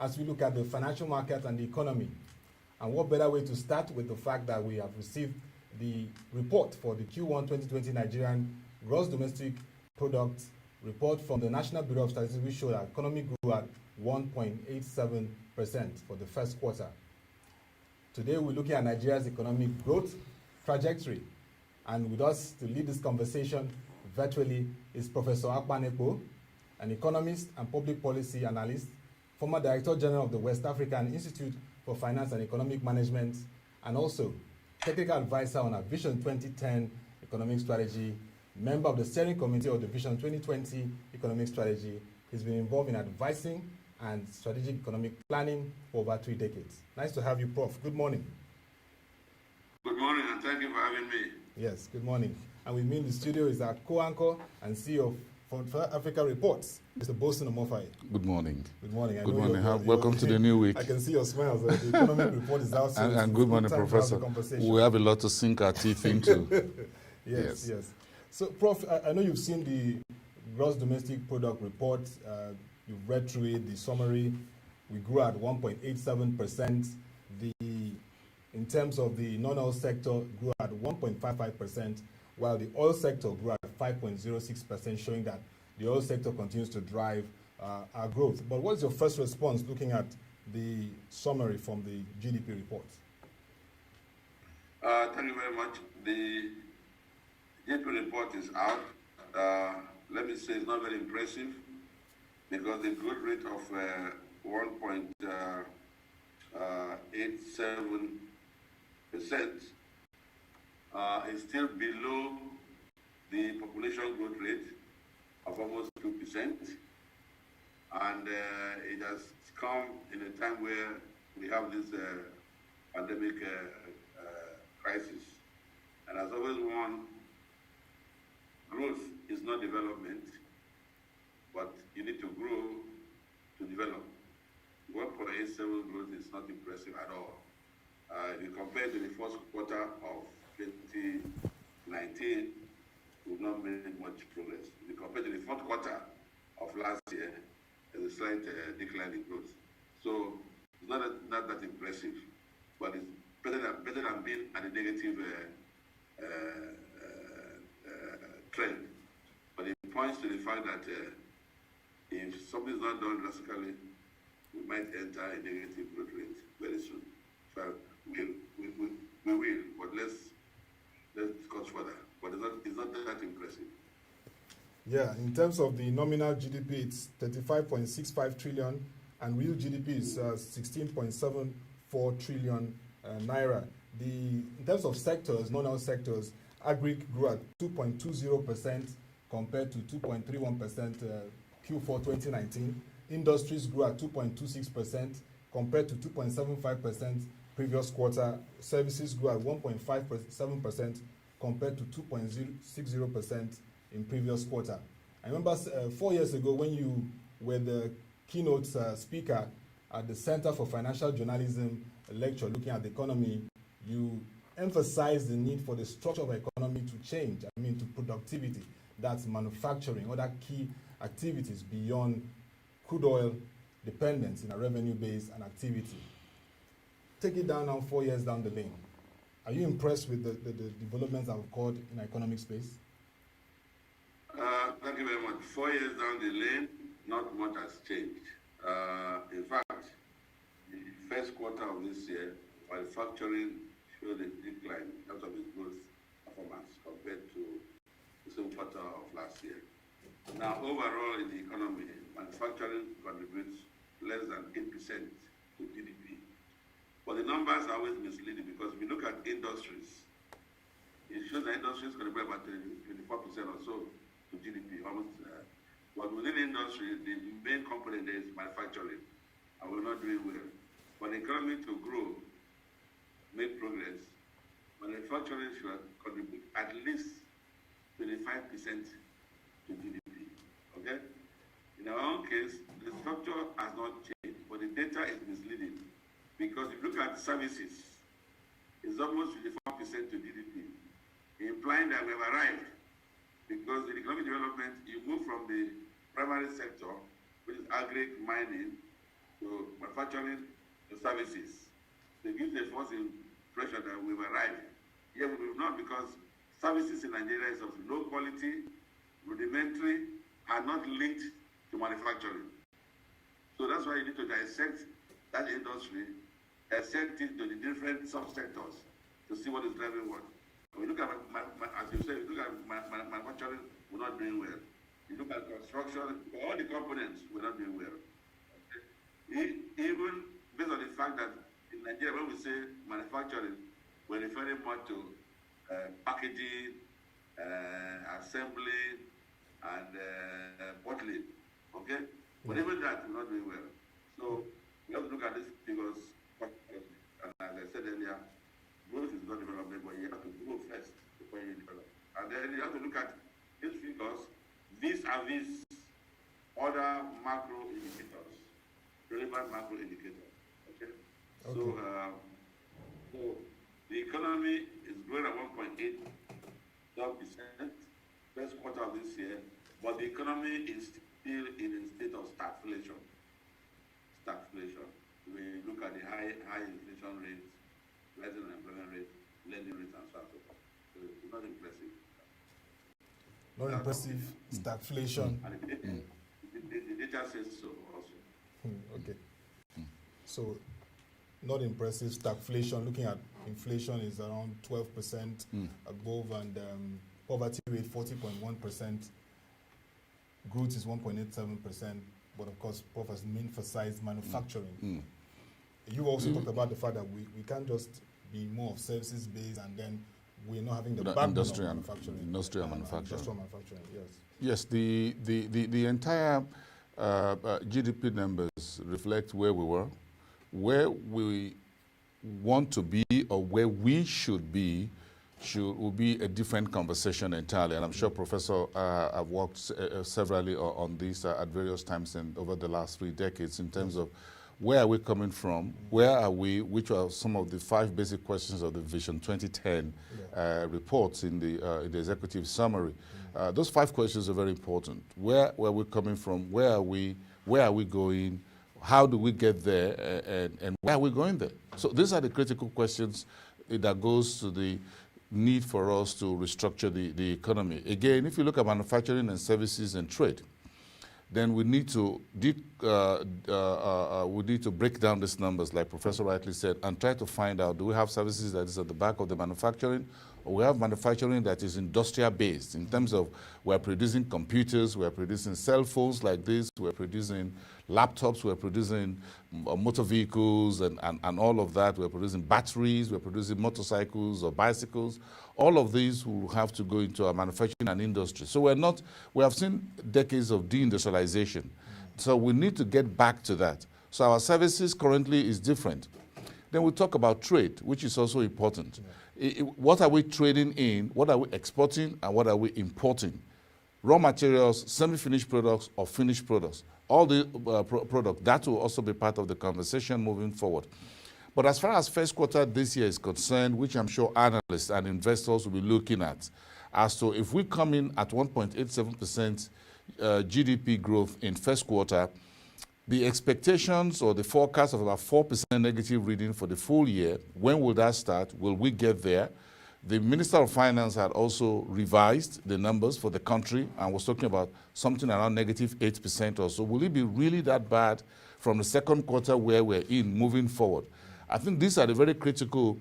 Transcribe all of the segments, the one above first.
as we look at the financial market and the economy. And what better way to start with the fact that we have received the report for the Q1 2020 Nigerian Gross Domestic Product report from the National Bureau of Statistics, which showed that economy grew at 1.87% for the first quarter. Today, we're looking at Nigeria's economic growth trajectory. And with us to lead this conversation virtually is Professor Akpan Ekpo, an economist and public policy analyst, former Director General of the West African Institute for Finance and Economic Management, and also technical advisor on our Vision 2010 economic strategy, member of the steering committee of the Vision 2020 economic strategy. He's been involved in advising and strategic economic planning for over 3 decades. Nice to have you, Prof. Good morning. Good morning, and thank you for having me. Yes, good morning. And with me in the studio is our co-anchor and CEO of Africa Reports, Mr. Boason Omofaye. Good morning. Good morning. Good morning. Welcome to the new week. I can see your smiles. The economic report is out. And good morning, Professor. We have a lot to sink our teeth into. Yes. So, Prof, I know you've seen the gross domestic product report. You've read through it, the summary. We grew at 1.87%. In terms of the non-oil sector, grew at 1.55%, while the oil sector grew at 5.06%, showing that the oil sector continues to drive our growth. But what's your first response looking at the summary from the GDP report? Thank you very much. The GDP report is out. Let me say it's not very impressive because the growth rate of 1.87% is still below the population growth rate of almost 2%. And it has come in a time where we have this pandemic crisis. And as always warned, growth is not development, but you need to grow to develop. 1.87 growth is not impressive at all. If you compare to the first quarter of 2019, we've not made much progress. If you compare to the fourth quarter of last year, there's a slight decline in growth. So it's not that impressive, but it's better than being at a negative trend. But it points to the fact that if something is not done drastically, we might enter a negative growth rate very soon. So we will, but let's discuss further. But it's not that impressive. Yeah, in terms of the nominal GDP, it's 35.65 trillion, and real GDP is 16.74 trillion naira. In terms of sectors, non-oil sectors, agri grew at 2.20% compared to 2.31% Q4 2019. Industries grew at 2.26% compared to 2.75% previous quarter. Services grew at 1.57% compared to 2.60% in previous quarter. I remember 4 years ago when you were the keynote speaker at the Center for Financial Journalism lecture looking at the economy, you emphasized the need for the structure of economy to change, to productivity. That's manufacturing, other key activities beyond crude oil dependence in a revenue base and activity. Take it down now 4 years down the lane. Are you impressed with the developments that have occurred in the economic space? Thank you very much. 4 years down the lane, not much has changed. In fact, the first quarter of this year, manufacturing showed a decline in terms of its growth performance compared to the same quarter of last year. Now, overall in the economy, manufacturing contributes less than 8% to GDP. But the numbers are always misleading because if you look at industries, it shows that industries contribute about 24% or so to GDP, almost. But within industry, the main component is manufacturing, and we're not doing well. For the economy to grow, make progress, manufacturing should contribute at least 25% to GDP. Okay? In our own case, the structure has not changed, but the data is misleading. Because if you look at services, it's almost 54% to GDP, implying that we have arrived. Because in economic development, you move from the primary sector, which is agri, mining, So manufacturing services, they give the false impression that we've arrived. Yeah, we will not, because services in Nigeria is of low quality, rudimentary, and not linked to manufacturing. So that's why you need to dissect that industry, dissect it to the different subsectors to see what is driving what. When you look at, as you say, you look at manufacturing, we're not doing well. You look at construction, all the components, we're not doing well. Okay? Even based on the fact that in Nigeria, when we say manufacturing, we're referring more to packaging, assembly, and bottling. Okay? But even that, we're not doing well. So we have to look at these figures. And as I said earlier, growth is not development, but you have to grow first before you develop. And then you have to look at these figures vis-a-vis other macro indicators, relevant macro indicators. Okay? So the economy is growing at 1.8%, first quarter of this year, but the economy is still in a state of stagflation. We look at the high inflation rates, rising unemployment rate, lending rates, and so on. So it's not impressive. Not impressive, stagflation. And the data says so also. Okay. So, not impressive, stagflation. Looking at inflation is around 12% above, and poverty rate 40.1%. Growth is 1.87%. But of course, Prof has emphasized manufacturing. You also talked about the fact that we can't just be more of services based, and then we're not having the backbone of manufacturing. Industrial manufacturing. Industrial manufacturing, yes. Yes, the entire GDP numbers reflect where we were, where we want to be, or where we should be. Will be a different conversation entirely, and I'm sure Professor have worked severally on this at various times and over the last 3 decades in terms of where are we coming from, where are we, which are some of the 5 basic questions of the Vision 2010 reports in the executive summary. Those 5 questions are very important. Where are we coming from? Where are we going? How do we get there? And where are we going there? So these are the critical questions that goes to the need for us to restructure the economy. Again, if you look at manufacturing and services and trade, then we need to break down these numbers, like Professor rightly said, and try to find out, do we have services that is at the back of the manufacturing, or we have manufacturing that is industrial based in terms of we're producing computers, we're producing cell phones like this, we're producing laptops, we're producing motor vehicles and all of that, we're producing batteries, we're producing motorcycles or bicycles. All of these will have to go into our manufacturing and industry. So we have seen decades of deindustrialization. So we need to get back to that. So our services currently is different. Then we talk about trade, which is also important. What are we trading in? What are we exporting? And what are we importing? Raw materials, semi-finished products, or finished products. All the products, that will also be part of the conversation moving forward. But as far as first quarter this year is concerned, which I'm sure analysts and investors will be looking at, as to if we come in at 1.87% GDP growth in first quarter, the expectations or the forecast of about 4% negative reading for the full year, when will that start? Will we get there? The Minister of Finance had also revised the numbers for the country and was talking about something around negative 8% or so. Will it be really that bad from the second quarter where we're in moving forward? I think these are the very critical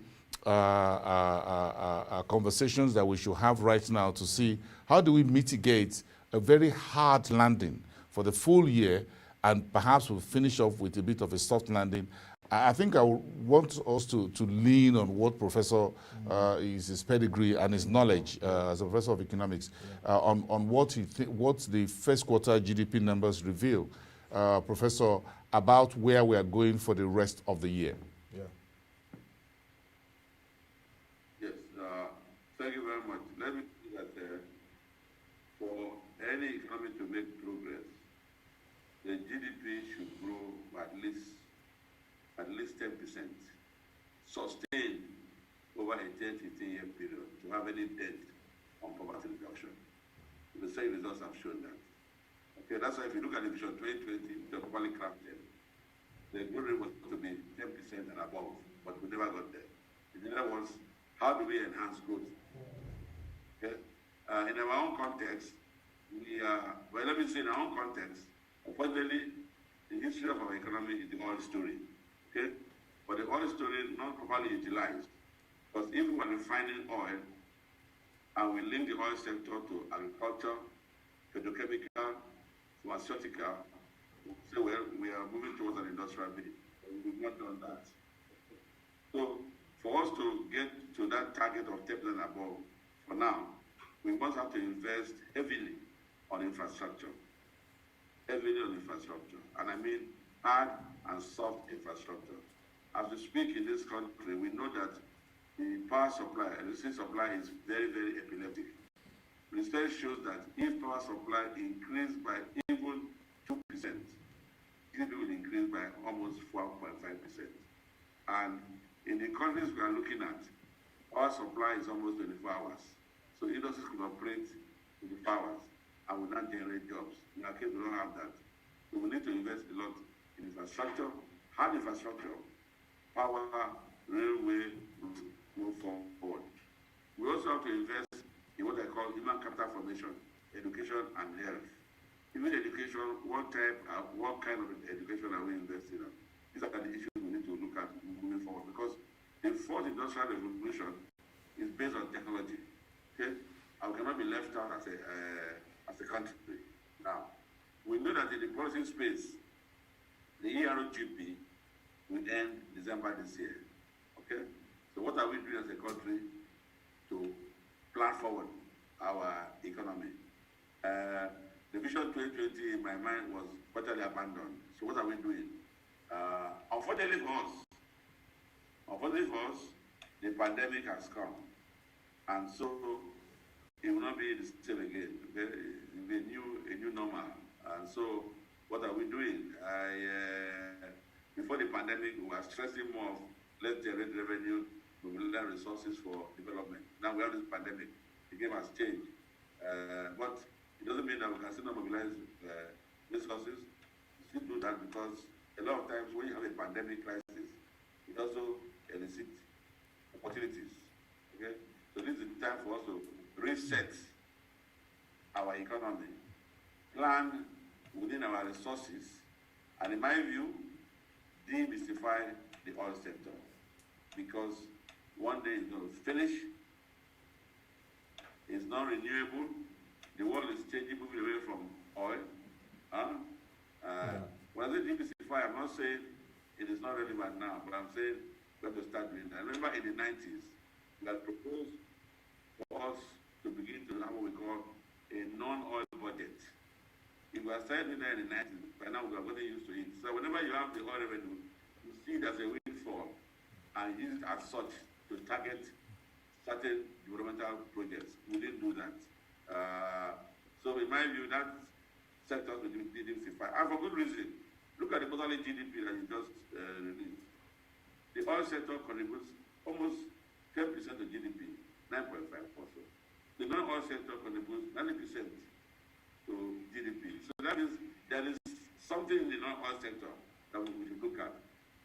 conversations that we should have right now to see how do we mitigate a very hard landing for the full year, and perhaps we'll finish off with a bit of a soft landing. I think I want us to lean on what Professor, his pedigree and his knowledge as a professor of economics, on what the first quarter GDP numbers reveal, Professor, about where we are going for the rest of the year. Yeah. Yes, thank you very much. Let me say that for any economy to make progress, the GDP should grow at least 10%, sustained over a 10-15-year period to have any dent on poverty reduction. The same results have shown that. Okay, that's why if you look at the Vision 2020, they're properly crafted. the growth rate was to be 10% and above, but we never got there. The other was, how do we enhance growth? Okay? In our own context, we are, well, let me say in our own context, unfortunately, the history of our economy is the oil story. Okay? But the oil story not properly utilized. Because if we are refining oil and we link the oil sector to agriculture, petrochemical, pharmaceutical, so we are moving towards an industrial base. We've not done that. So for us to get to that target of 10% above, for now, we must have to invest heavily on infrastructure. Heavily on infrastructure. And I mean hard and soft infrastructure. As we speak in this country, we know that the power supply, electricity supply is very, very epileptic. Research shows that if power supply increased by even 2%, GDP will increase by almost 4.5%. And in the countries we are looking at, power supply is almost 24 hours. So industries can operate 24 hours and will not generate jobs. In our case, we don't have that. So we need to invest a lot in infrastructure, hard infrastructure, power, railway, move forward. We also have to invest in what I call human capital formation, education and health. Even education, what kind of education are we investing in? These are the issues we need to look at moving forward, because the fourth industrial revolution is based on technology. Okay, I cannot be left out as a country. Now, we know that in the policy space, the ERGP will end December this year. Okay, so what are we doing as a country to plan forward our economy? The Vision 2020 in my mind was totally abandoned. So what are we doing? Unfortunately for us, the pandemic has come, and so it will not be the same again. Okay? It will be a new normal. And so, what are we doing? Before the pandemic, we were stressing more of let's generate revenue, mobilize resources for development. Now we have this pandemic. The game has changed, but it doesn't mean that we can still not mobilize resources. We still do that because a lot of times when you have a pandemic crisis, it also elicits opportunities. Okay, so this is the time for us to reset our economy, plan within our resources, and in my view, demystify the oil sector, because one day it's going to finish. It's not renewable. The world is changing, moving away from oil. When I say demystify, I'm not saying it is not relevant now, but I'm saying we have to start doing that. I remember in the 90s, we had proposed for us to begin to have what we call a non-oil budget. If we are starting that in the 90s, by now we are getting used to it. So whenever you have the oil revenue, you see it as a windfall and use it as such to target certain developmental projects. We didn't do that. So in my view, that sector will be demystified. And for good reason. Look at the quarterly GDP that you just released. The oil sector contributes almost 10% of GDP, 9.5%. The non-oil sector contributes 90% to GDP. So that means there is something in the non-oil sector that we should look at.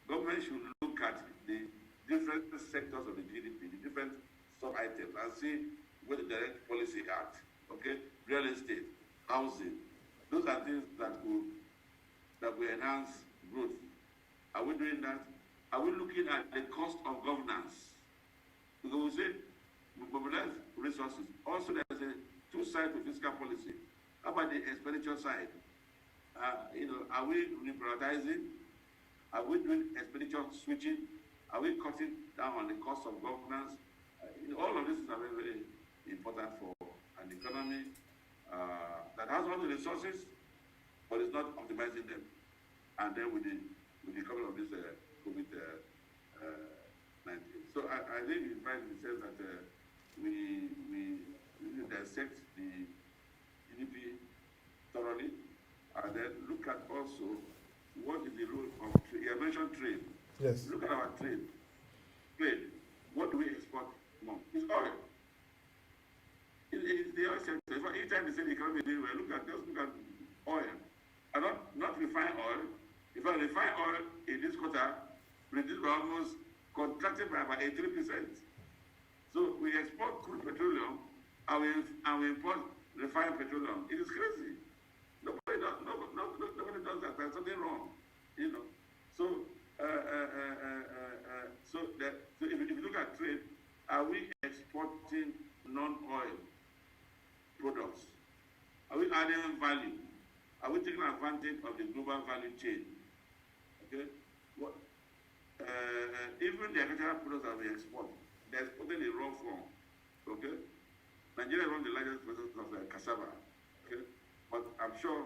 Government should look at the different sectors of the GDP, the different sub-items, and see where the direct policy at. Okay, real estate, housing, those are things that will enhance growth. Are we doing that? Are we looking at the cost of governance? Because we say we mobilize resources. Also, there's a two sides to fiscal policy. How about the expenditure side? Are we reprioritizing? Are we doing expenditure switching? Are we cutting down on the cost of governance? All of this is very, very important for an economy that has all the resources, but is not optimizing them. And then with the coming of this COVID-19. So I think in fact it says that we dissect the GDP thoroughly, and then look at also what is the role of trade. You mentioned trade. Yes. Look at our trade. Trade. What do we export more? It's oil. It's the oil sector. Each time they say the economy is doing well, look at oil. And not refined oil, In fact, refined oil in this quarter reduced by almost, contracted by about 83%. So we export crude petroleum and we import refined petroleum. It is crazy. Nobody does that. There's something wrong, you know. So, so if you look at trade, are we exporting non-oil products? Are we adding value? Are we taking advantage of the global value chain? Okay. Even the agricultural products that we export, they're exported in raw form. Okay. Nigeria is one of the largest producers of cassava. Okay. But I'm sure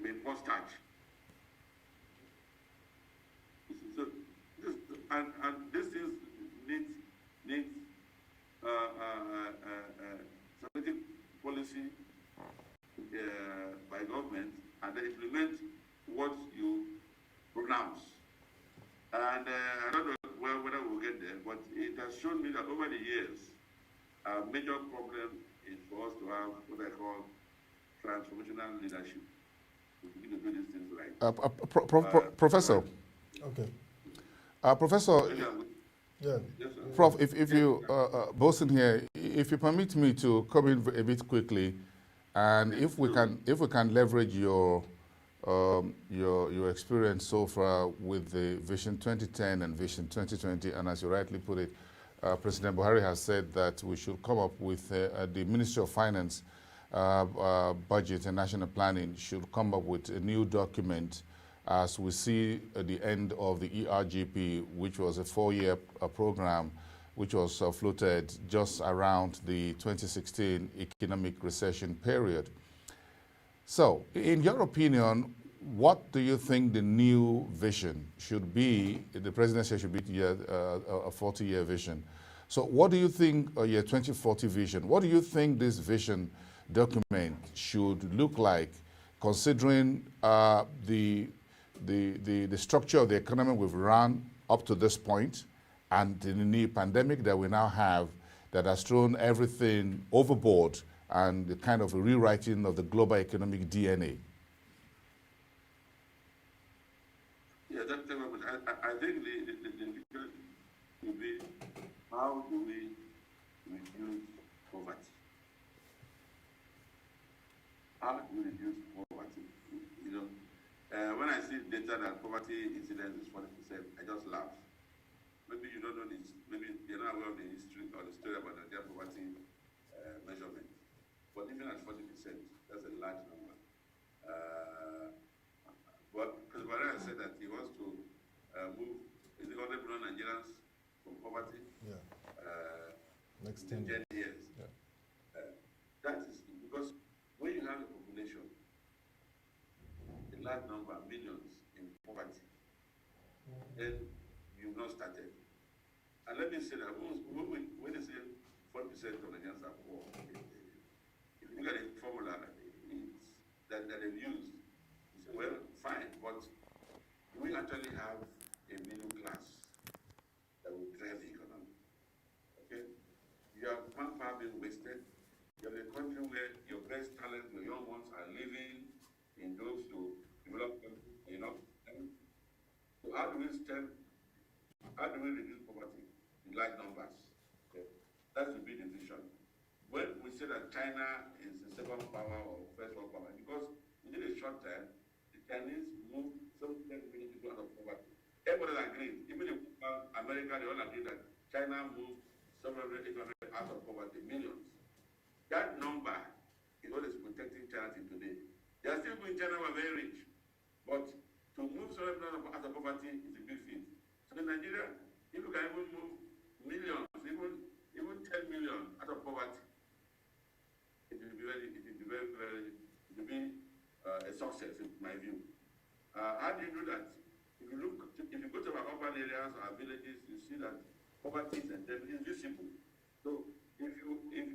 we import starch. So and this things needs strategic policy by government, and then implement what you pronounce. And I don't know whether we'll get there, but it has shown me that over the years, a major problem is for us to have what I call transformational leadership. We need to do these things right. Professor. Okay. Professor. Yeah. Yes, Prof, if you, Boason here, if you permit me to come in a bit quickly, and if we can leverage your experience so far with the Vision 2010 and Vision 2020, and as you rightly put it, President Buhari has said that we should come up with the Ministry of Finance budget and national planning should come up with a new document as we see at the end of the ERGP, which was a 4-year program which was floated just around the 2016 economic recession period. So, in your opinion, what do you think the new vision should be? The president said should be a 40-year vision. So what do you think your 2040 vision, what do you think this vision document should look like, considering the structure of the economy we've run up to this point, and the new pandemic that we now have that has thrown everything overboard, and the kind of rewriting of the global economic DNA? Yeah, I think the vision will be, how do we reduce poverty? How do we reduce poverty? You know, when I see data that poverty incidence is 40%, I just laugh. Maybe you don't know this, maybe you're not aware of the history or the story about the poverty measurement. But even at 40%, that's a large number. But President Buhari said that he wants to move, is it 100 million Nigerians from poverty? Yeah. Next in 10 years. Yeah. That is because when you have a population, a large number, millions in poverty, then you've not started. And let me say that when they say 40% of Nigerians are poor, if you look at the formula that they've used, you say, well, fine, but do we actually have a middle class that will drive the economy? Okay? You have manpower being wasted. You have a country where your best talent, your young ones, are living in those to develop countries, you know. So how do we reduce poverty in large numbers? Okay. That should be the vision. When we say that China is the second power or first world power, because within a short time, the Chinese moved some 10 million people out of poverty. Everybody agrees. Even if America, they all agree that China moved 700, 800 out of poverty, millions. That number is what is protecting China till today. They are still in China, were very rich. But to move 700 out of poverty is a big feat. So in Nigeria, if you can even move millions, even 10 million out of poverty, it will be a success in my view. How do you do that? If you go to our urban areas, our villages, you see that poverty is invisible. So if you get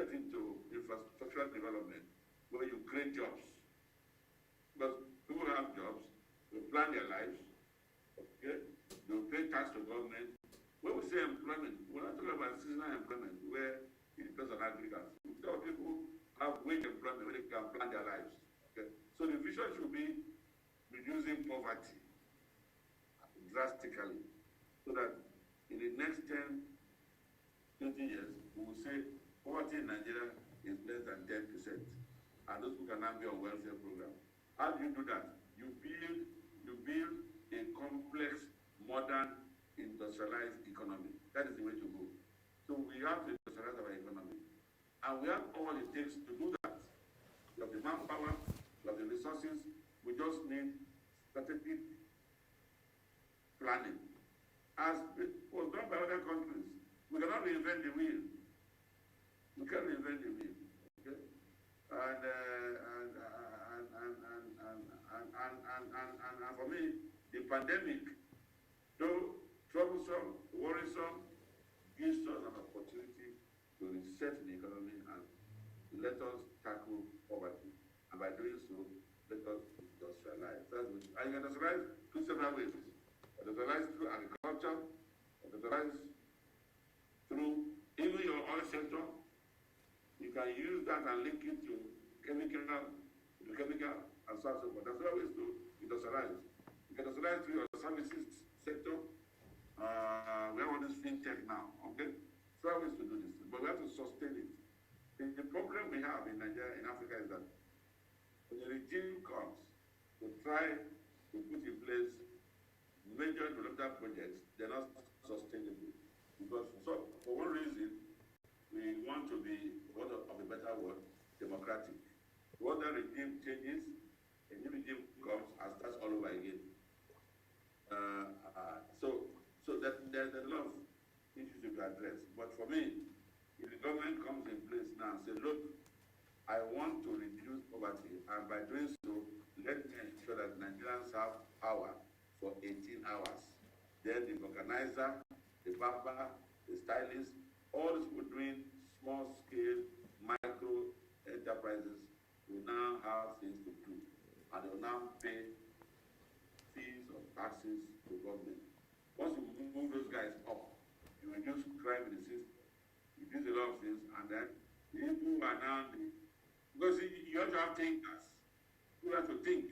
into infrastructural development where you create jobs, because people have jobs, they plan their lives, okay? They pay tax to government. When we say employment, we're not talking about seasonal employment where it depends on agriculture. We tell people have wage employment where they can plan their lives. Okay? So the vision should be reducing poverty drastically, so that in the next 10, 20 years, we will say poverty in Nigeria is less than 10%, and those people can now be on welfare program. How do you do that? You build a complex, modern, industrialized economy. That is the way to go. So we have to industrialize our economy, and we have all it takes to do that. We have the manpower, we have the resources. We just need strategic planning. As it was done by other countries, we cannot reinvent the wheel. We can't reinvent the wheel. Okay? And for me, the pandemic, though troublesome, worrisome, gives us an opportunity to reset the economy and let us tackle poverty. And by doing so, let us industrialize. And you can industrialize through several ways. Industrialize through agriculture, industrialize through even your oil sector. You can use that and link it to chemical and so on and so forth. There's several ways to industrialize. You can industrialize through your services sector. We have all this fintech now, okay? Several ways to do this, but we have to sustain it. The problem we have in Nigeria, in Africa, is that when the regime comes to try to put in place major development projects, they're not sustainable. Because for one reason, we want to be, what of a better word, democratic. Once that regime changes, a new regime comes and starts all over again. So that there's a lot of issues to be addressed. But for me, if the government comes in place now and says, look, I want to reduce poverty, and by doing so, let me ensure that Nigerians have power for 18 hours. Then the organizer, the barber, the stylist, all these people doing small-scale micro enterprises will now have things to do, and they will now pay fees or taxes to government. Once you move those guys up, you reduce crime in the system, you reduce a lot of things, and then the people are now because you have to have thinkers. You have to think,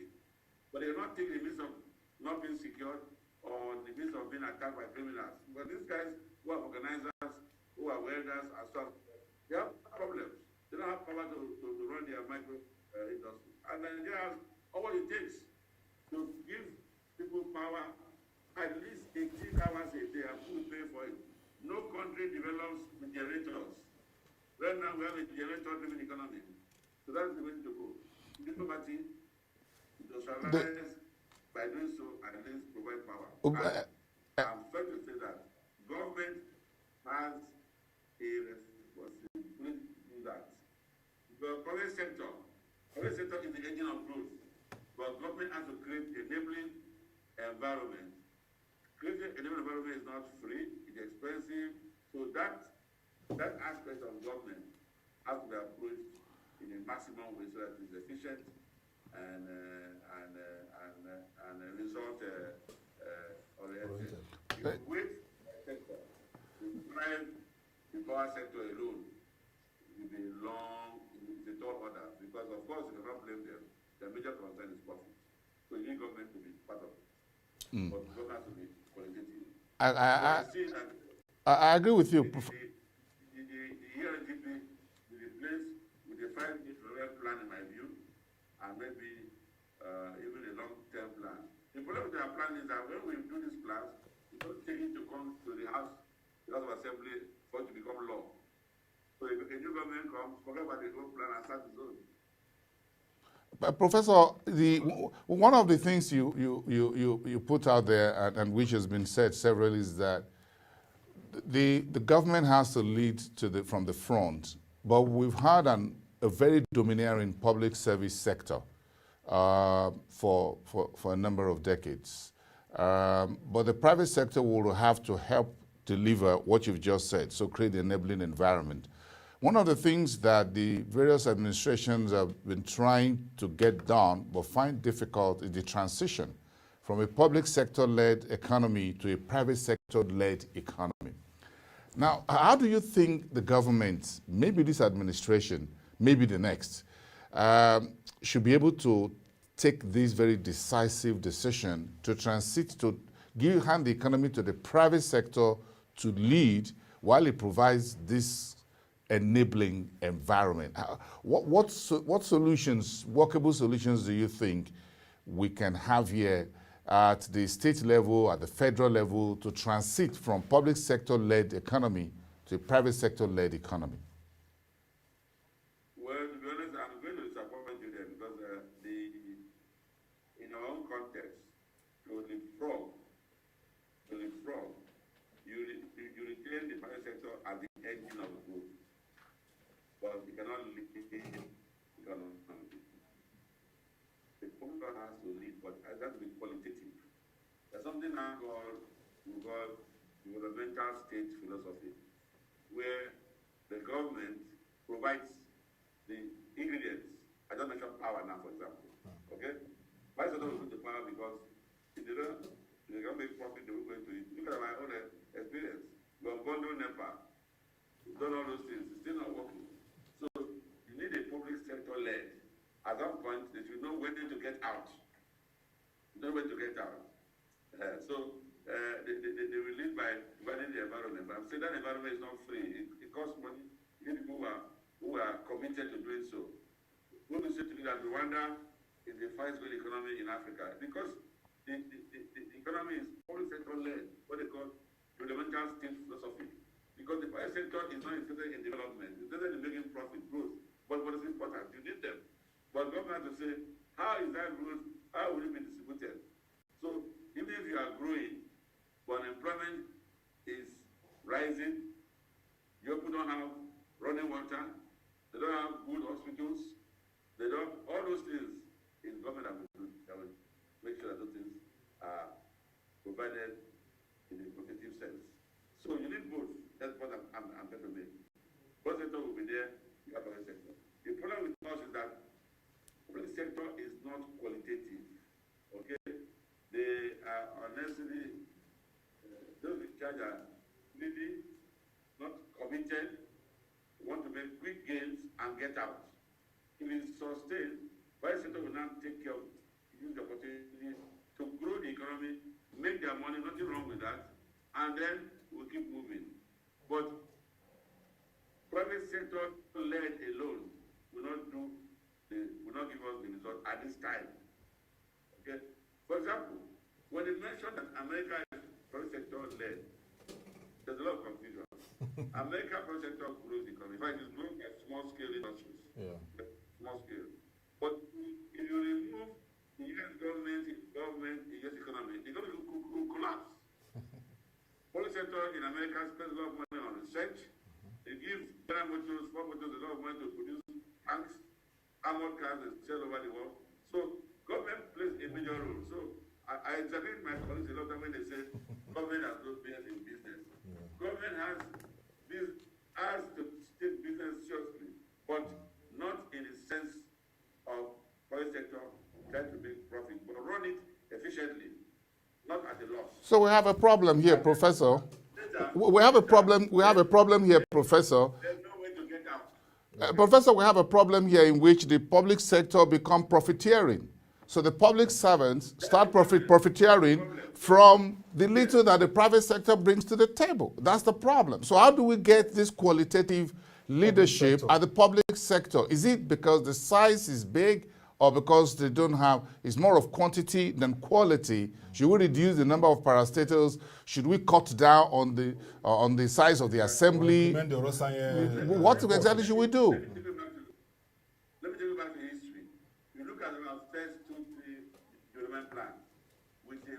but they are not thinking in the midst of not being secured or in the midst of being attacked by criminals. But these guys who are organizers, who are welders and stuff, they have problems. They don't have power to run their micro industry. And Nigeria has all it takes to give people power at least 18 hours a day, and who will pay for it. No country develops generators. Right now we have a generator-driven economy. So that's the way to go. Diplomacy, industrialize, by doing so, at least provide power. I'm sorry to say that government has a responsibility to do that. The private sector is the engine of growth, but government has to create enabling environment. Creating enabling environment is not free; it's expensive. So that aspect of government has to be approached in a maximum way so that it's efficient and result oriented. If you wait sector to drive the power sector alone, it will be long, it's a tall order, because of course you cannot blame them. Their major concern is profit. So you need government to be part of it. But government has to be qualitative. I agree with you. The ERGP will be placed with a 5-year plan, in my view, and maybe even a long-term plan. The problem with our plan is that when we do these plans, we don't take it to come to the House of Assembly for it to become law. So if a new government comes, forget about the old plan and start its own. But Professor, one of the things you put out there, and which has been said several, is that the government has to lead from the front, but we've had a very domineering public service sector for a number of decades. But the private sector will have to help deliver what you've just said, so create the enabling environment. One of the things that the various administrations have been trying to get done but find difficult is the transition from a public sector-led economy to a private sector-led economy. Now, how do you think the government, maybe this administration, maybe the next, should be able to take this very decisive decision to hand the economy to the private sector to lead while it provides this enabling environment? What solutions, workable solutions do you think we can have here at the state level, at the federal level, to transit from public sector-led economy to a private sector-led economy? Well, to be honest, I'm going to disappoint you there because in our own context, to leapfrog, you retain the private sector as the engine of growth, but you cannot lead the economy. The public has to lead, but it has to be qualitative. There's something now we call developmental state philosophy, where the government provides the ingredients. I just mentioned power now, for example. Okay? Why is it not going to power? Because if they don't make profit, they will go into it. Look at my own experience. We have bundled NEPA. We've done all those things. It's still not working. So you need a public sector led. At some point, they should know when to get out. Know when to get out. They will lead by providing the environment. But I'm saying that environment is not free. It costs money. You need people who are committed to doing so. When we say to you that Rwanda is the fastest-growing economy in Africa, because the economy is public sector led, what they call fundamental state philosophy. Because the private sector is not interested in development, it's interested in making profit, growth. But what is important? You need them. But government has to say, how is that growth? How will it be distributed? So even if you are growing, but unemployment is rising, your people don't have running water, they don't have good hospitals, they don't, all those things is government that will make sure that those things are provided in a quantitative sense. So you need both. That's what I'm trying to make. Both sector will be there, you have private sector. The problem with us is that public sector is not qualitative. Okay? They are honestly, those in charge are needy, not committed, want to make quick gains and get out. If it's sustained, private sector will now take care of, use the opportunity to grow the economy, make their money, nothing wrong with that, and then we'll keep moving. But private sector led alone will not give us the result at this time. Okay? For example, when they mention that America is private sector led, there's a lot of confusion. America private sector grows the economy. In fact, it's growing at small scale industries. Yeah. Small scale. But if you remove the US government, the US economy, the economy will collapse. Public sector in America spends a lot of money on research. They give General Motors, Ford Motors a lot of money to produce tanks, armored cars, and sell over the world. So government plays a major role. So I disagree with my colleagues a lot of time when they say government has no business in business. Yeah. Government has to take business seriously, but not in the sense of private sector trying to make profit, but run it efficiently, not at a loss. So we have a problem here, Professor. We have a problem. We have a problem here, Professor. There's no way to get out. Professor, we have a problem here in which the public sector become profiteering. So the public servants start profiteering from the little that the private sector brings to the table. That's the problem. So how do we get this qualitative leadership at the public sector? Is it because the size is big, or because they don't have, it's more of quantity than quality? Should we reduce the number of parastatals? Should we cut down on the size of the assembly? What exactly should we do? Let me take you back to history. You look at our first 2-3 development plans with a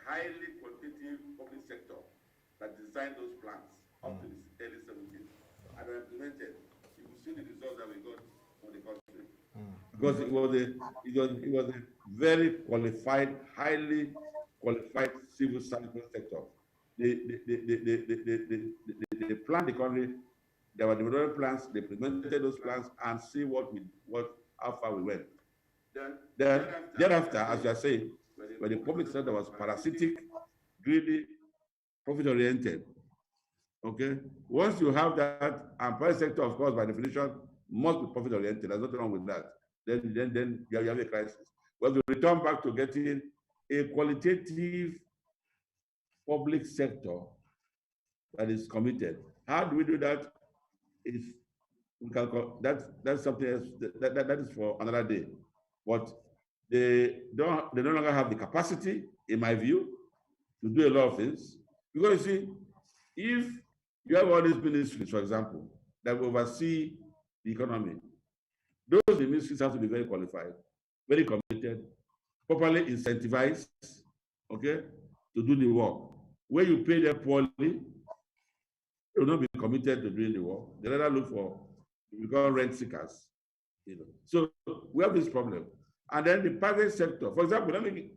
highly quantitative public sector that designed those plans up to the early 70s and are implemented. You will see the results that we got from the country. Because it was a very qualified, highly qualified civil service sector. They planned the economy. There were development plans. They implemented those plans and see how far we went. Then thereafter, as you are saying, when the public sector was parasitic, greedy, profit-oriented. Okay. Once you have that, and private sector, of course, by definition, must be profit-oriented. There's nothing wrong with that. Then you have a crisis. We have to return back to getting a qualitative public sector that is committed. How do we do that? If we can, that's something else. That is for another day. But they no longer have the capacity, in my view, to do a lot of things. Because you see, if you have all these ministries, for example, that oversee the economy, those ministries have to be very qualified, very committed, properly incentivized, okay, to do the work. Where you pay them poorly, they will not be committed to doing the work. They rather look for, we call rent seekers. So we have this problem. And then the private sector, for example, let me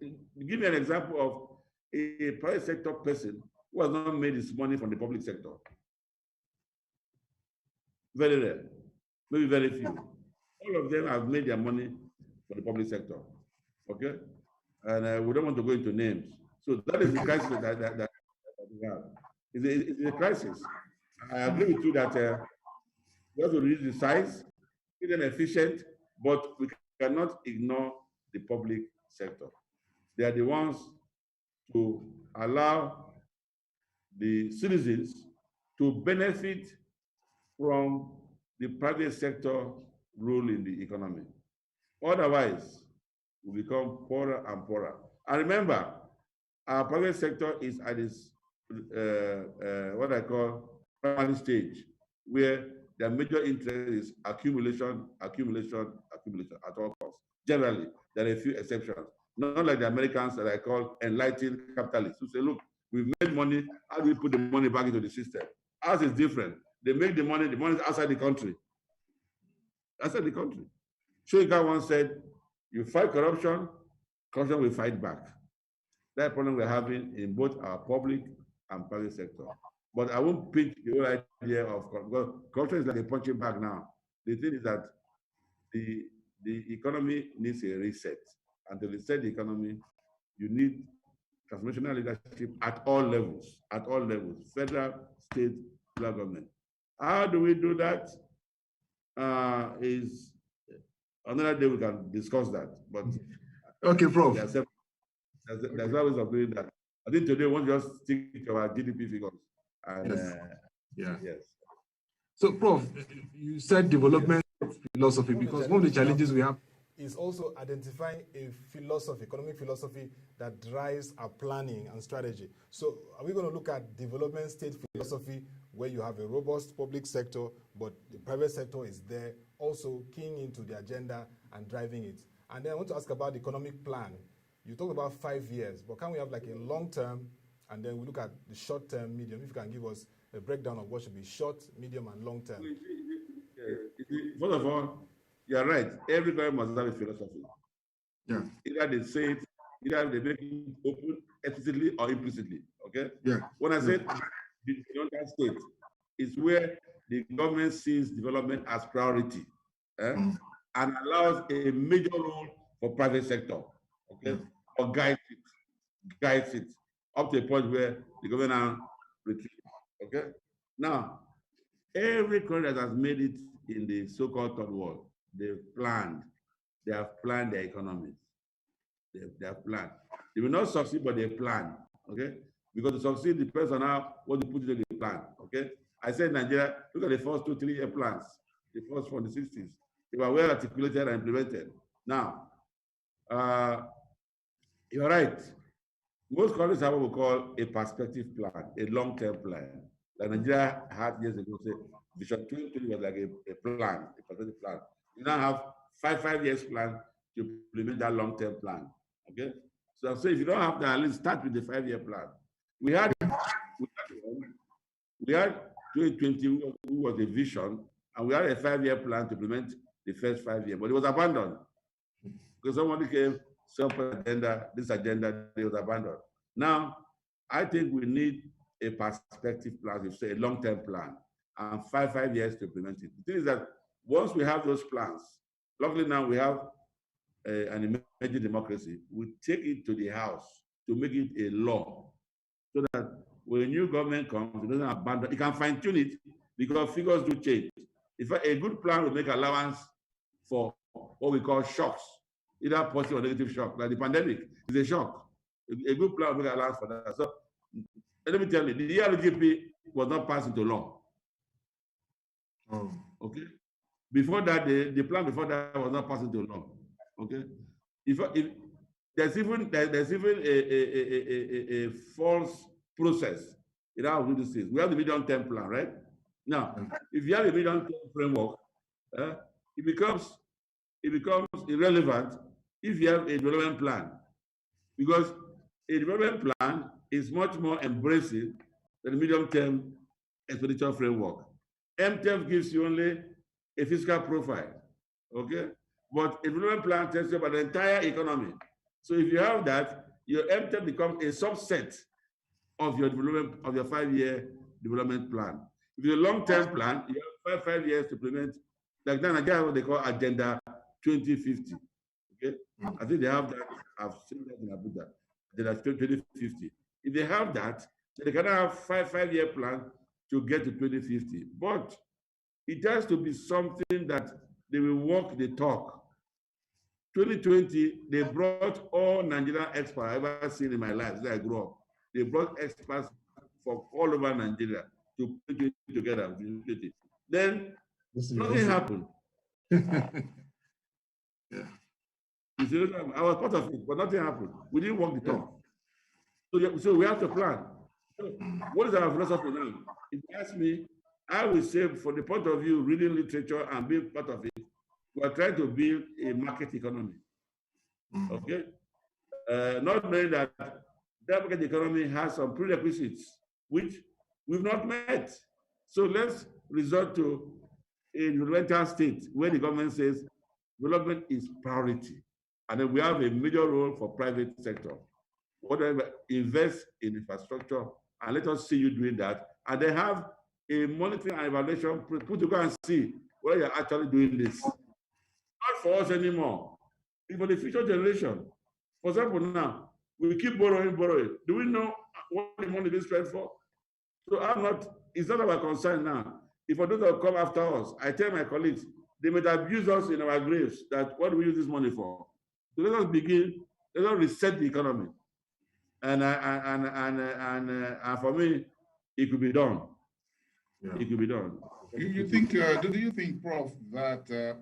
give you an example of a private sector person who has not made his money from the public sector. Very rare, maybe very few. All of them have made their money from the public sector, okay? And we don't want to go into names. So that is the crisis that we have. It's a crisis. I agree with you that we have to reduce the size, make them efficient, but we cannot ignore the public sector. They are the ones to allow the citizens to benefit from the private sector role in the economy. Otherwise, we become poorer and poorer. And remember, our private sector is at this what I call primary stage, where their major interest is accumulation at all costs. Generally, there are a few exceptions. Not like the Americans that I call enlightened capitalists, who say, look, we've made money, how do we put the money back into the system? Ours is different. They make the money is outside the country. Outside the country. Shoika once said, you fight corruption, corruption will fight back. That's the problem we're having in both our public and private sector. But I won't pitch the whole idea of corruption is like a punching bag now. The thing is that the economy needs a reset. And to reset the economy, you need transformational leadership at all levels, federal, state, local government. How do we do that? Is another day we can discuss that. But okay, Prof. There's always of doing that. I think today we want to just stick to our GDP figures. And, yes. Yes. So, Prof, you said development philosophy, because one of the challenges we have is also identifying a philosophy, economic philosophy that drives our planning and strategy. So are we going to look at development state philosophy where you have a robust public sector, but the private sector is there also keying into the agenda and driving it? And then I want to ask about the economic plan. You talked about 5 years, but can we have like a long term, and then we look at the short term, medium? If you can give us a breakdown of what should be short, medium, and long term. First of all, you're right. Every government must have a philosophy. Yeah. Either they say it, either they make it open explicitly or implicitly. Okay? Yeah. When I say the United States, is where the government sees development as priority and allows a major role for private sector. Okay? Or guides it up to a point where the government now retreats. Okay? Now, every country that has made it in the so-called third world, they have planned their economies. They have planned. They will not succeed, but they plan. Okay? Because to succeed depends on what you put into the plan. Okay? I said Nigeria, look at the first 2 3 year plans, the first from the 60s. They were well articulated and implemented. Now, you're right. Most countries have what we call a perspective plan, a long-term plan. Like Nigeria had years ago, say, Vision 2020 was like a plan, a perspective plan. You now have 5 years plan to implement that long-term plan. Okay? So I'm saying if you don't have that, at least start with the 5-year plan. We had 2020, who was a vision, and we had a 5-year plan to implement the first 5 years, but it was abandoned because somebody came, this agenda, it was abandoned. Now, I think we need a perspective plan, you say a long-term plan, and 5 years to implement it. The thing is that once we have those plans, luckily now we have an emerging democracy, we take it to the House to make it a law, so that when a new government comes, it doesn't abandon, it can fine-tune it, because figures do change. In fact, a good plan will make allowance for what we call shocks. either positive or negative shock. Like the pandemic is a shock. A good plan will make allowance for that. So let me tell you, the ERGP was not passed into law. Oh. Okay. Before that, the plan before that was not passed into law. Okay. If there's even a false process in how we do this thing. We have the medium-term plan, right? Now, if you have a medium-term framework, it becomes irrelevant if you have a development plan, because a development plan is much more embracing than the medium-term expenditure framework. MTF gives you only a fiscal profile, okay? But a development plan tells you about the entire economy. So if you have that, your MTF becomes a subset of your development, of your 5-year development plan. If it's a long-term plan, you have five years to implement. Like now, Nigeria, what they call Agenda 2050. Okay, I think they have that. I've seen that in Abuja. Agenda 2050. If they have that, they can have five-year plan to get to 2050. But it has to be something that they will walk the talk. 2020, they brought all Nigerian experts I've ever seen in my life since I grew up. They brought experts from all over Nigeria to put it together. Then nothing happened. Yeah. You see, I was part of it, but nothing happened. We didn't walk the talk. So we have to plan. So what is our philosophy now? If you ask me, I will say, from the point of view reading literature and being part of it, we are trying to build a market economy. Okay? Not knowing that that market economy has some prerequisites which we've not met. So let's resort to a developmental state where the government says development is priority. And then we have a major role for private sector. Whatever, invest in infrastructure and let us see you doing that. And they have a monitoring and evaluation put to go and see whether you're actually doing this. Not for us anymore, it's for the future generation. For example, now, we keep borrowing. Do we know what the money is spent for? So it's not our concern now. If for those that come after us, I tell my colleagues, they may abuse us in our graves, that what do we use this money for? So let us begin, let us reset the economy. And for me, it could be done. Yeah. It could be done. Do you think, Prof, that the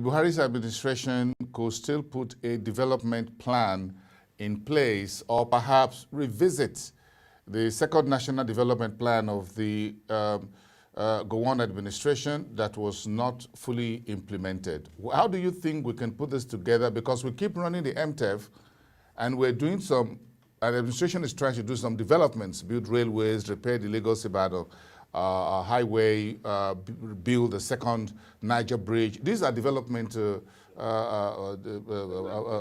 Buhari's administration could still put a development plan in place, or perhaps revisit the second national development plan of the Gowon administration that was not fully implemented? How do you think we can put this together? Because we keep running the MTF, and we're doing some, the administration is trying to do some developments, build railways, repair the Lagos-Ibadan highway, build the second Niger bridge. These are development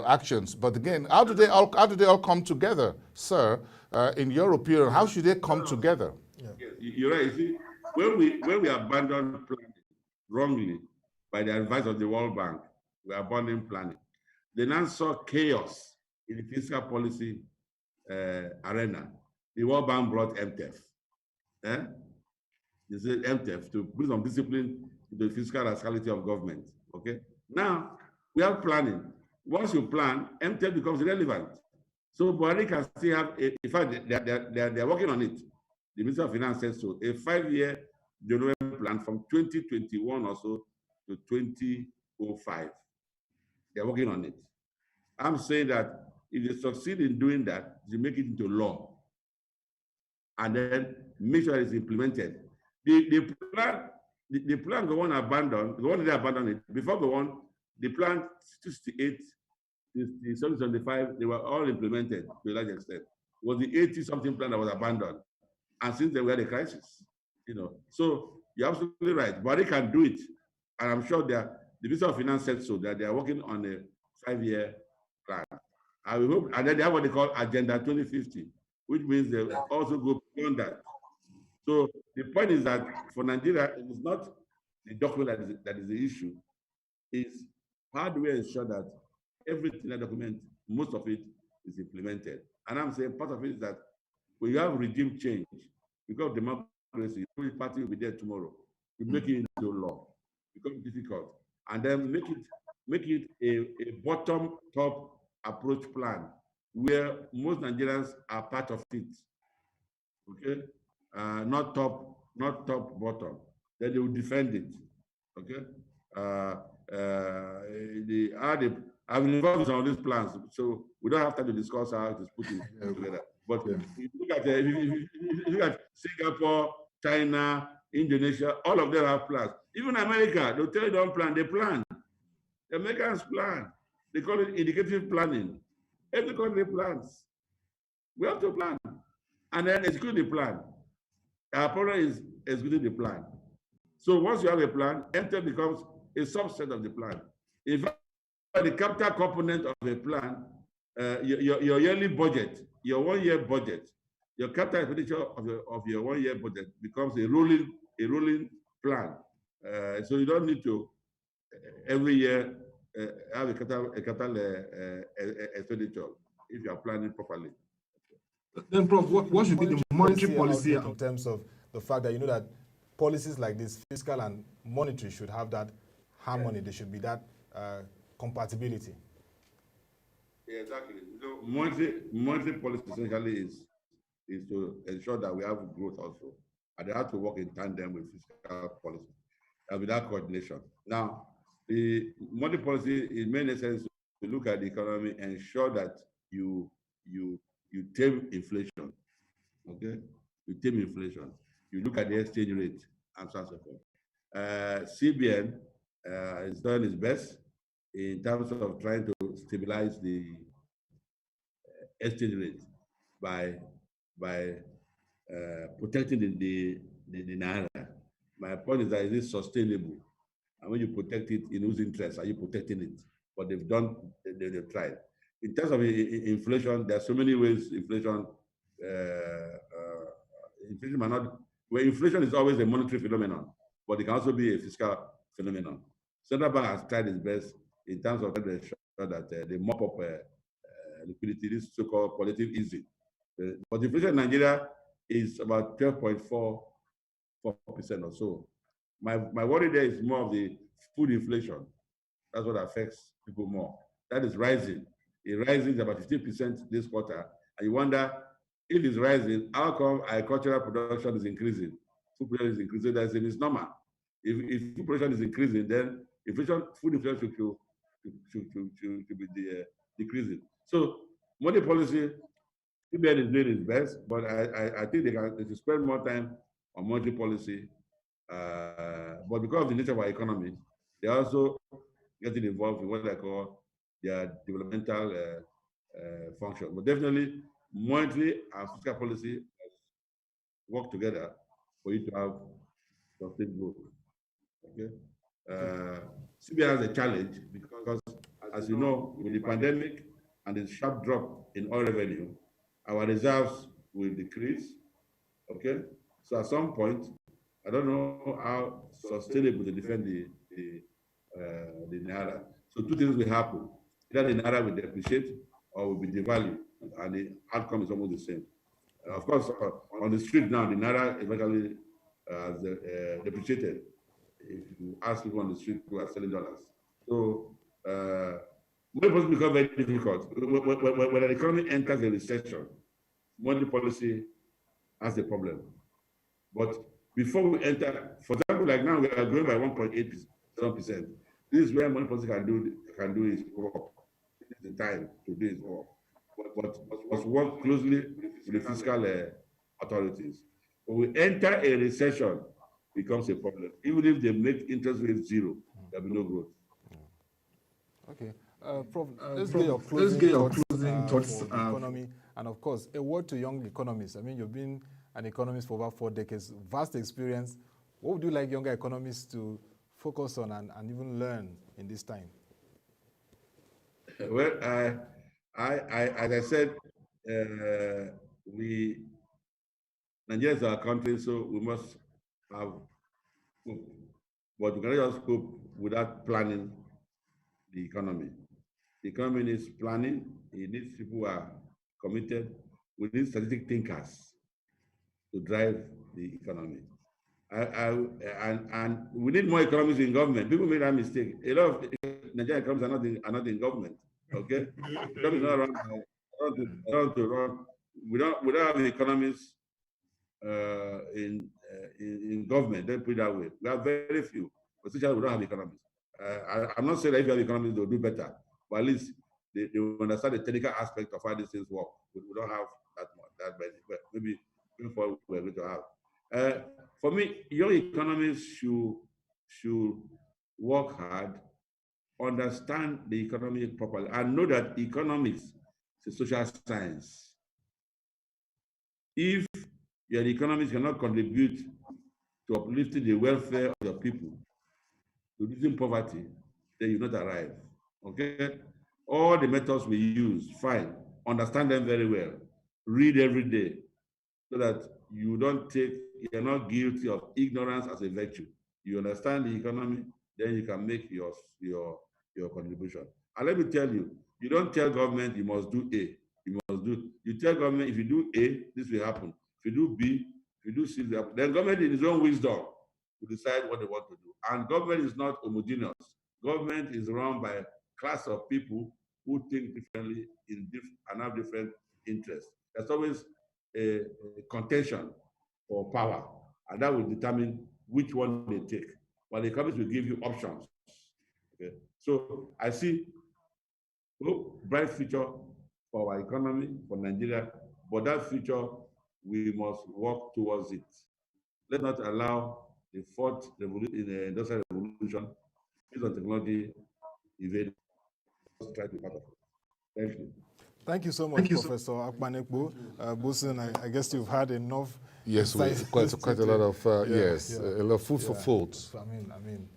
actions. But again, how do they all come together, sir? In your opinion, how should they come together? Yeah. You're right. You see, when we abandon planning wrongly by the advice of the World Bank, we abandoned planning. They now saw chaos in the fiscal policy arena. The World Bank brought MTF. They said MTF to bring some discipline to the fiscal rascality of government. Okay. Now we have planning. Once you plan, MTF becomes irrelevant. So Buhari can still have, in fact, they're working on it. The Minister of Finance says so. A 5-year development plan from 2021 or so to 2005. They're working on it. I'm saying that if they succeed in doing that, they make it into law, and then make sure it's implemented. The plan go on abandoned. Go on they abandoned it before go on. The plan 68, the 75, they were all implemented to a large extent. It was the 80-something plan that was abandoned, and since then we had a crisis. You know, so you're absolutely right. But they can do it, and I'm sure that the Minister of Finance said so, that they are working on a 5-year plan. I will hope, and then they have what they call Agenda 2050, which means they also go beyond that. So the point is that for Nigeria, it is not the document that is the issue. Is how do we ensure that everything in the document, most of it, is implemented? And I'm saying part of it is that when you have regime change, because democracy, every party will be there tomorrow. You make it into law, become difficult, and then make it make it a bottom-top approach plan where most Nigerians are part of it. Okay, not top, bottom. Then they will defend it. Okay, I've been involved in some of these plans, so we don't have time to discuss how to put it together. But if you look at if you look at Singapore, China, Indonesia, all of them have plans. Even America, they'll tell you don't plan, they plan. The Americans plan. They call it indicative planning. Every country plans. We have to plan and then execute the plan. Our problem is executing the plan. So once you have a plan, enter becomes a subset of the plan. In fact, the capital component of a plan, your yearly budget, your 1 year budget, your capital expenditure of your 1 year budget becomes a rolling plan. So you don't need to every year have a capital expenditure if you are planning properly. Then, Prof, what should be the monetary policy in terms of the fact that you know that policies like this, fiscal and monetary, should have that harmony? There should be that compatibility. Yeah, exactly. So monetary policy essentially is to ensure that we have growth also, and they have to work in tandem with fiscal policy and without coordination. Now, the monetary policy, in many sense, to look at the economy and ensure that you tame inflation. Okay, you tame inflation. You look at the exchange rate and so on and so forth. CBN is doing its best in terms of trying to stabilize the exchange rate by protecting the naira. My point is that is it sustainable? And when you protect it, in whose interest are you protecting it? What they've done, they've tried. In terms of inflation, there are so many ways inflation might not. Well, inflation is always a monetary phenomenon, but it can also be a fiscal phenomenon. Central Bank has tried its best in terms of trying to ensure that they mop up liquidity, this so-called qualitative easing. But inflation in Nigeria is about 12.4% or so. My worry there is more of the food inflation. That's what affects people more. That is rising. It rises about 15% this quarter, and you wonder if it's rising, how come agricultural production is increasing? Food production is increasing. That's it's normal. If food production is increasing, then food inflation should be decreasing. So monetary policy, CBN is doing its best, but I think they should spend more time on monetary policy. But because of the nature of our economy, they also getting involved in what I call their developmental function. But definitely, monetary and fiscal policy work together for you to have sustained growth. Okay. CBN has a challenge because, as you know, with the pandemic and the sharp drop in oil revenue, our reserves will decrease. Okay. So at some point, I don't know how sustainable to defend the naira. So two things will happen: either the naira will depreciate or will be devalued, and the outcome is almost the same. Of course, on the street now, the naira eventually has depreciated. If you ask people on the street who are selling dollars, so money policy becomes very difficult. When the economy enters a recession, monetary policy has a problem. But before we enter, for example, like now we are growing by 1.8%. This is where money policy can do its work. This is the time to do its work. But must work closely with the fiscal authorities. When we enter a recession, it becomes a problem. Even if they make interest rates zero, there will be no growth. Okay. Prof, let's get your closing thoughts for the economy. And of course, a word to young economists. I mean, you've been an economist for about 4 decades, vast experience. What would you like younger economists to focus on and even learn in this time? Well, as I said, Nigeria is our country, so we must have hope. But we cannot just hope without planning the economy. The economy needs planning. It needs people who are committed. We need strategic thinkers to drive the economy. And we need more economists in government. People made that mistake. A lot of Nigerian economists are not in government. Okay, government is not around. We don't have economists in government. Let's put it that way. We have very few, but essentially we don't have economists. I'm not saying that if you have economists, they'll do better, but at least they understand the technical aspect of how these things work. We don't have that many, but maybe going forward we're going to have. For me, young economists should work hard, understand the economy properly, and know that economics is a social science. If your economists cannot contribute to uplifting the welfare of your people, to reducing poverty, then you not arrive. Okay? All the methods we use, fine. Understand them very well. Read every day so that you're not guilty of ignorance as a virtue. You understand the economy, then you can make your contribution. And let me tell you, you don't tell government you must do A. You tell government if you do A, this will happen. If you do B, if you do C, then government in its own wisdom will decide what they want to do. And government is not homogeneous. Government is run by a class of people who think differently and have different interests. There's always a contention for power, and that will determine which one they take. But the economists will give you options. Okay, so I see bright future for our economy, for Nigeria, but that future we must work towards it. Let's not allow the fourth industrial revolution based on technology evade. Let's try to be part of it. Thank you. Thank you so much, Professor Akpan Ekpo. Boason, I guess you've had enough. Yes, quite a lot of a lot of food for thought. I mean,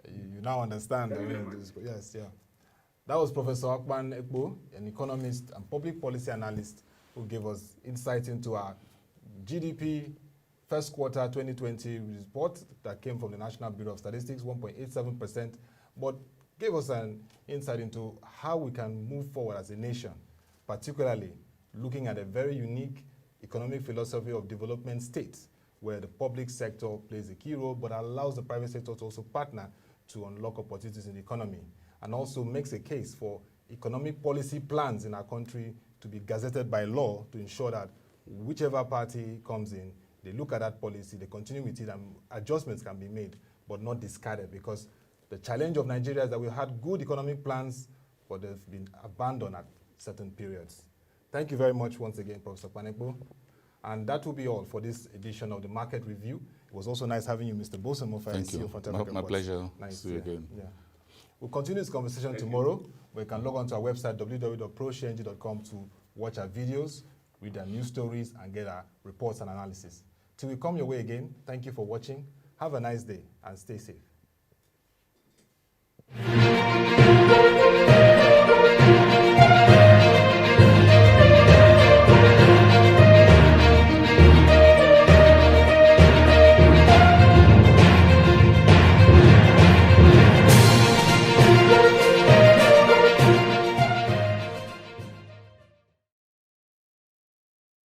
you now understand. That was Professor Akpan Ekpo, an economist and public policy analyst, who gave us insight into our GDP first quarter 2020 report that came from the National Bureau of Statistics, 1.87%, but gave us an insight into how we can move forward as a nation, particularly looking at a very unique economic philosophy of development states, where the public sector plays a key role, but allows the private sector to also partner to unlock opportunities in the economy, and also makes a case for economic policy plans in our country to be gazetted by law to ensure that whichever party comes in, they look at that policy, they continue with it, and adjustments can be made, but not discarded, because the challenge of Nigeria is that we've had good economic plans, but they've been abandoned at certain periods. Thank you very much once again, Professor Akpan Ekpo. And that will be all for this edition of the Market Review. It was also nice having you, Mr. Boason Omofaye. Thank you. My pleasure. Nice. See you again. Yeah. We'll continue this conversation tomorrow, where you can log on to our website, www.proshng.com, to watch our videos, read our news stories, and get our reports and analysis. Till we come your way again, thank you for watching. Have a nice day and stay safe.